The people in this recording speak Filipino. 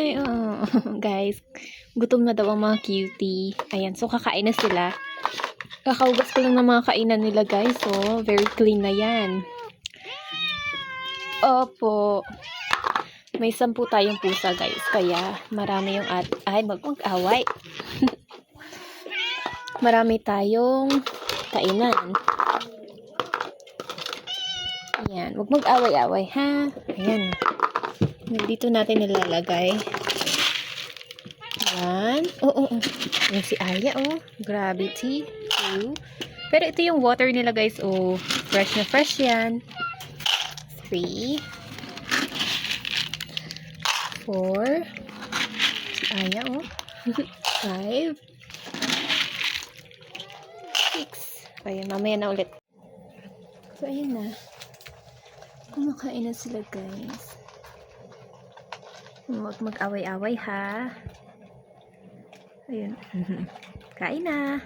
Ay, oo. Guys, gutom na daw ang mga cutie. Ayan, so kakain na sila. Kakaugas ko lang ng mga kainan nila, guys. So, very clean na yan. Opo. May 10 tayong pusa, guys. Kaya, marami yung ay, mag-away. Marami tayong kainan. Ayan, huwag mag-away-away, ha? Ayan. Dito natin nilalagay. Ayan. Oo. Yung si Aya, Gravity. 2. Pero ito yung water nila, guys. Fresh na fresh yan. 3. 4. Si Aya, 5. 6. Ayan, mamaya na ulit. So, ayan na. Kumakain na sila, guys. Huwag mag-away-away, ha? Ayun. Kain na.